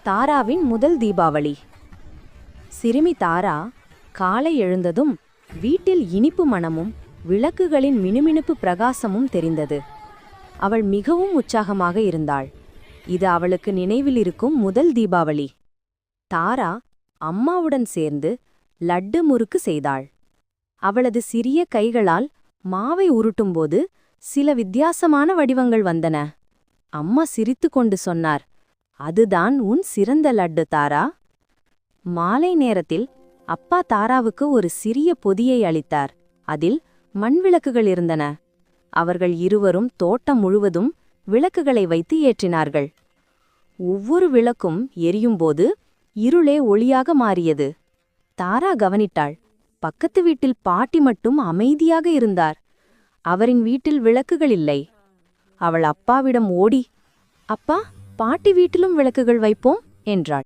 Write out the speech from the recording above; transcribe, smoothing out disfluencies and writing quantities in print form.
தாராவின் முதல் தீபாவளி. சிறுமி தாரா காலை எழுந்ததும் வீட்டில் இனிப்பு மணமும் விளக்குகளின் மினுமினுப்பு பிரகாசமும் தெரிந்தது. அவள் மிகவும் உற்சாகமாக இருந்தாள். இது அவளுக்கு நினைவில் இருக்கும் முதல் தீபாவளி. தாரா அம்மாவுடன் சேர்ந்து லட்டு முறுக்கு செய்தாள். அவளது சிறிய கைகளால் மாவை உருட்டும்போது சில வித்தியாசமான வடிவங்கள் வந்தன. அம்மா சிரித்து கொண்டு சொன்னார், அதுதான் உன் சிறந்த லட்டு தாரா. மாலை நேரத்தில் அப்பா தாராவுக்கு ஒரு சிறிய பொதியை அளித்தார். அதில் மண் விளக்குகள் இருந்தன. அவர்கள் இருவரும் தோட்டம் முழுவதும் விளக்குகளை வைத்து ஏற்றினார்கள். ஒவ்வொரு விளக்கும் எரியும்போது இருளே ஒளியாக மாறியது. தாரா கவனித்தாள், பக்கத்து வீட்டில் பாட்டி மட்டும் அமைதியாக இருந்தார். அவரின் வீட்டில் விளக்குகள் இல்லை. அவள் அப்பாவிடம் ஓடி, அப்பா, பாட்டி வீட்டிலும் விளக்குகள் வைப்போம் என்றாள்.